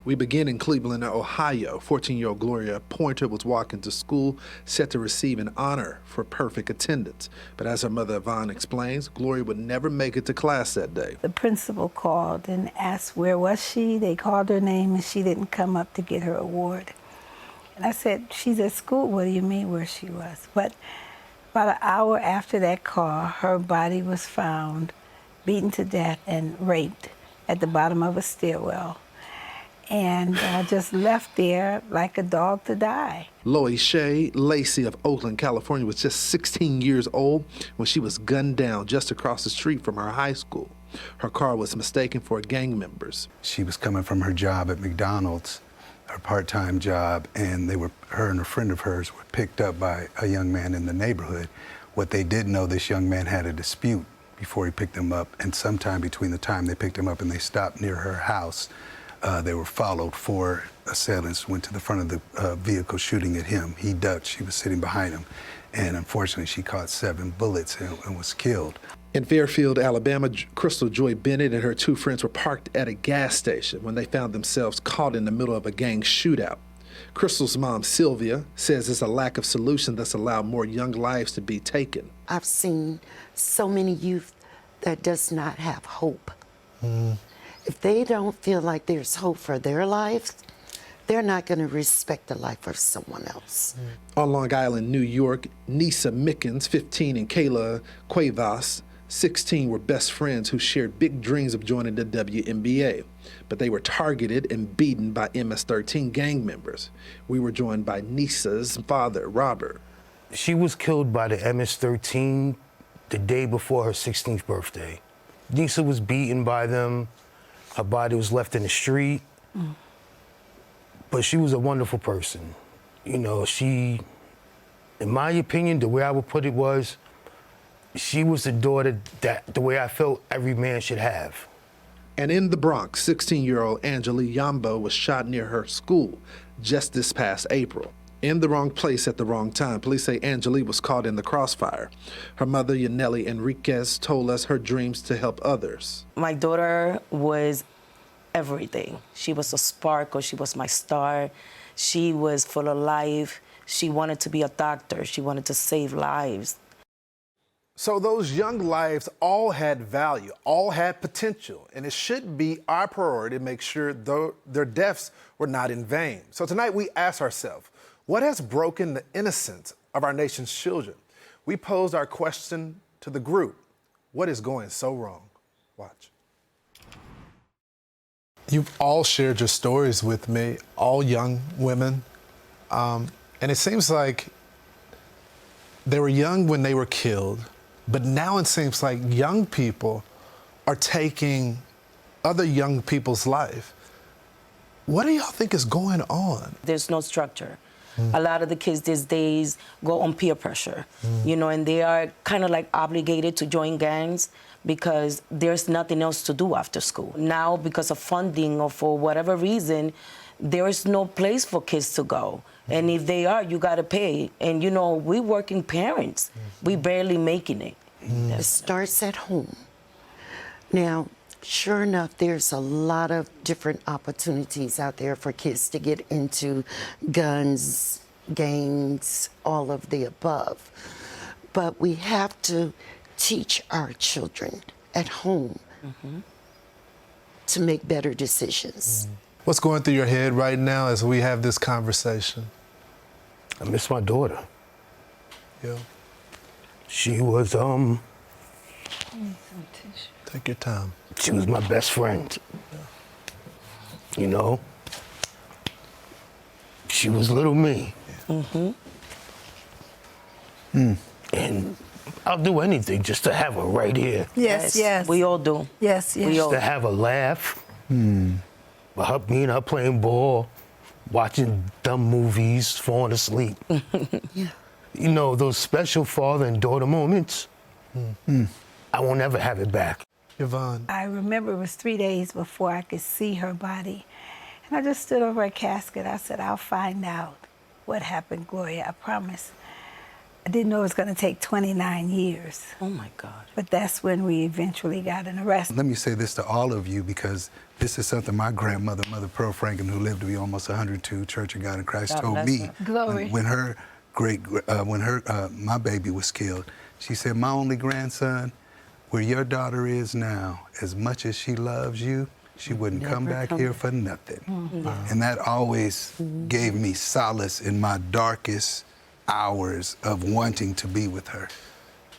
We begin in Cleveland, Ohio. 14-year-old Gloria Pointer was walking to school, set to receive an honor for perfect attendance. But as her mother, Yvonne, explains, Gloria would never make it to class that day. The principal called and asked where was she. They called her name and she didn't come up to get her award. And I said, she's at school. What do you mean where she was? But about an hour after that call, her body was found, beaten to death and raped at the bottom of a stairwell. And just left there like a dog to die. Lois Shea Lacey of Oakland, California was just 16 years old when she was gunned down just across the street from her high school. Her car was mistaken for gang members. She was coming from her job at McDonald's, her part-time job, and her and a friend of hers were picked up by a young man in the neighborhood. What they didn't know, this young man had a dispute before he picked them up, and sometime between the time they picked him up and they stopped near her house, they were followed. 4 assailants went to the front of the vehicle shooting at him. He ducked. She was sitting behind him. And unfortunately, she caught 7 bullets and was killed. In Fairfield, Alabama, Crystal Joy Bennett and her 2 friends were parked at a gas station when they found themselves caught in the middle of a gang shootout. Crystal's mom, Sylvia, says it's a lack of solution that's allowed more young lives to be taken. I've seen so many youth that does not have hope. If they don't feel like there's hope for their lives, they're not going to respect the life of someone else. On Long Island, New York, Nisa Mickens, 15, and Kayla Cuevas, 16, were best friends who shared big dreams of joining the WNBA, but they were targeted and beaten by MS-13 gang members. We were joined by Nisa's father, Robert. She was killed by the MS-13 the day before her 16th birthday. Nisa was beaten by them. Her body was left in the street. But she was a wonderful person. You know, she, in my opinion, the way I would put it was, she was the daughter that the way I felt every man should have. And in the Bronx, 16-year-old Angeli Yambo was shot near her school just this past April. In the wrong place at the wrong time. Police say Angeli was caught in the crossfire. Her mother, Yaneli Enriquez, told us her dreams to help others. My daughter was everything. She was a sparkle. She was my star. She was full of life. She wanted to be a doctor. She wanted to save lives. So those young lives all had value, all had potential, and it should be our priority to make sure their deaths were not in vain. So tonight we ask ourselves, what has broken the innocence of our nation's children? We posed our question to the group. What is going so wrong? Watch. You've all shared your stories with me, all young women. And it seems like they were young when they were killed, but now it seems like young people are taking other young people's life. What do y'all think is going on? There's no structure. A lot of the kids these days go on peer pressure, you know, and they are kind of like obligated to join gangs because there's nothing else to do after school. Now, because of funding or for whatever reason, there is no place for kids to go. And if they are, you got to pay. And, you know, we working parents, we barely making it. It starts at home. Now, sure enough, there's a lot of different opportunities out there for kids to get into guns, gangs, all of the above. But we have to teach our children at home to make better decisions. What's going through your head right now as we have this conversation? I miss my daughter. Yeah. She was, Take your time. she was my best friend. You know? She was little me. And I'll do anything just to have her right here. Yes, yes. We all do. Yes, yes. We all To have her laugh. But me and her playing ball, watching dumb movies, falling asleep. You know, those special father and daughter moments, I won't ever have it back. Yvonne. I remember it was 3 days before I could see her body. And I just stood over a casket. I said, I'll find out what happened, Gloria, I promise. I didn't know it was going to take 29 years. Oh my God. But that's when we eventually got an arrest. Let me say this to all of you, because this is something my grandmother, Mother Pearl Franklin, who lived to be almost 102, Church of God in Christ, God told bless me her. Glory. when my baby was killed, she said, "My only grandson, where your daughter is now, as much as she loves you, she wouldn't come back here for nothing." And that always gave me solace in my darkest hours of wanting to be with her.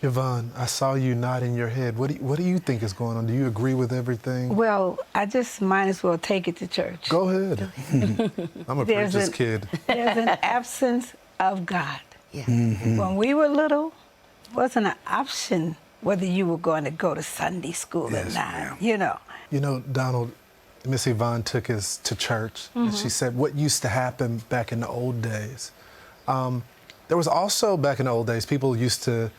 Yvonne, I saw you nodding your head. What do you think is going on? Do you agree with everything? Well, I just might as well take it to church. Go ahead. I'm a There's preacher's an- kid. There's an absence of God. Yeah. When we were little, it wasn't an option whether you were going to go to Sunday school or Yes, not, ma'am. you know. You know, Donald, Miss Yvonne took us to church, and she said what used to happen back in the old days. There was also, back in the old days, people used to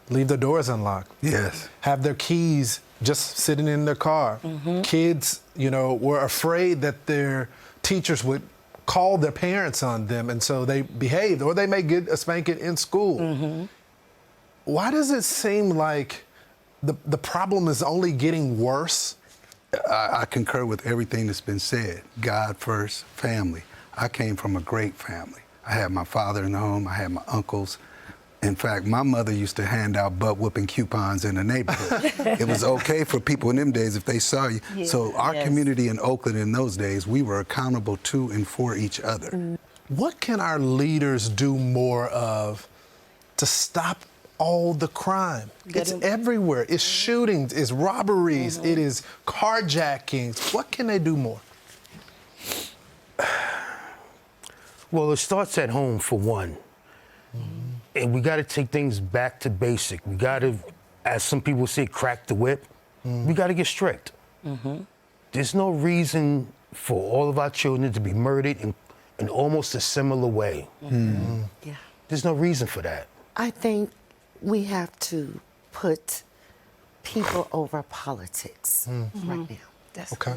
leave their doors unlocked. Yes. Have their keys just sitting in their car. Kids, you know, were afraid that their teachers would call their parents on them, and so they behaved, or they may get a spanking in school. Why does it seem like the problem is only getting worse? I concur with everything that's been said. God first, family. I came from a great family. I had my father in the home. I had my uncles. In fact, my mother used to hand out butt-whooping coupons in the neighborhood. It was okay for people in them days if they saw you. Yeah. So our Yes. community in Oakland in those days, we were accountable to and for each other. What can our leaders do more of to stop all the crime? It's everywhere. It's shootings, it's robberies, it is carjackings. What can they do more? Well, it starts at home for one. And we got to take things back to basic. We got to, as some people say, crack the whip. We got to get strict. There's no reason for all of our children to be murdered in almost a similar way. Yeah. There's no reason for that. I think we have to put people over politics right now. That's Okay.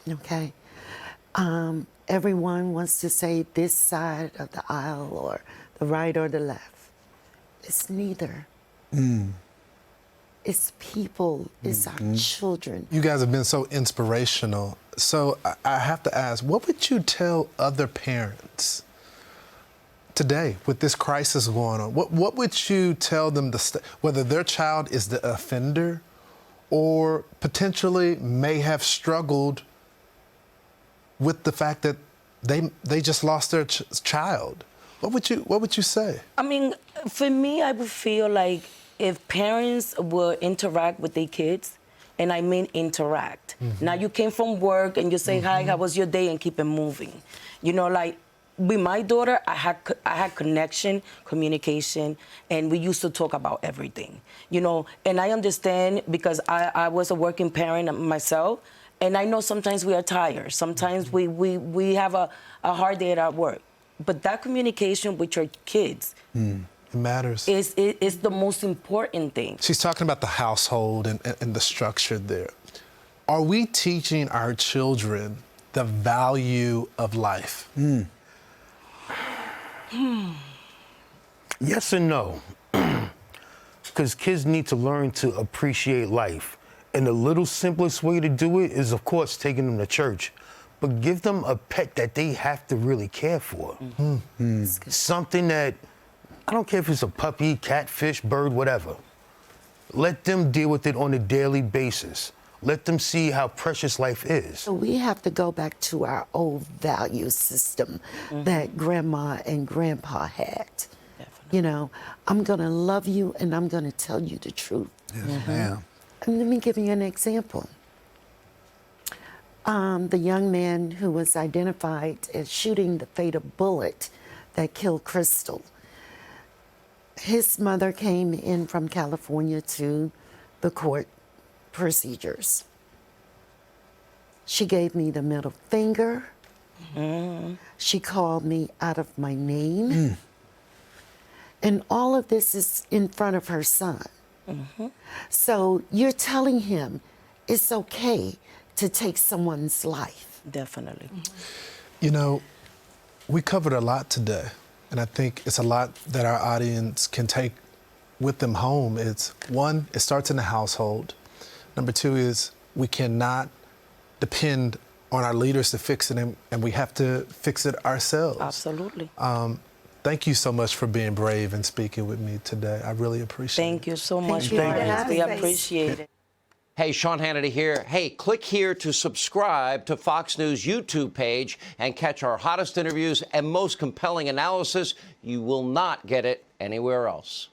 good. Okay? Everyone wants to say this side of the aisle or the right or the left. It's neither. It's people, it's our children. You guys have been so inspirational. So I have to ask, what would you tell other parents today with this crisis going on? What would you tell them whether their child is the offender or potentially may have struggled with the fact that they just lost their child? What would you say? I mean, for me, I would feel like if parents would interact with their kids, and I mean interact. Now you came from work and you say, hi, how was your day, and keep it moving. You know, like with my daughter, I had connection, communication, and we used to talk about everything. You know, and I understand because I was a working parent myself, and I know sometimes we are tired. Sometimes we have a hard day at our work. But that communication with your kids It matters. is the most important thing. She's talking about the household and the structure there. Are we teaching our children the value of life? Yes and no. Because kids need to learn to appreciate life. And the little simplest way to do it is, of course, taking them to church. But give them a pet that they have to really care for. Something that, I don't care if it's a puppy, catfish, bird, whatever. Let them deal with it on a daily basis. Let them see how precious life is. So we have to go back to our old value system that grandma and grandpa had. You know, I'm going to love you and I'm going to tell you the truth. Yes, ma'am. And let me give you an example. The young man who was identified as shooting the fatal bullet that killed Crystal, his mother came in from California to the court procedures. She gave me the middle finger. She called me out of my name. And all of this is in front of her son. So you're telling him it's okay to take someone's life. Definitely. You know, we covered a lot today. and I think it's a lot that our audience can take with them home. It's one, it starts in the household. Number two is we cannot depend on our leaders to fix it, and we have to fix it ourselves. Absolutely. Thank you so much for being brave and speaking with me today. I really appreciate it. Thank you so much, you. Lawrence. We Thank you. appreciate it. Hey, Sean Hannity here. Hey, click here to subscribe to Fox News YouTube page and catch our hottest interviews and most compelling analysis. You will not get it anywhere else.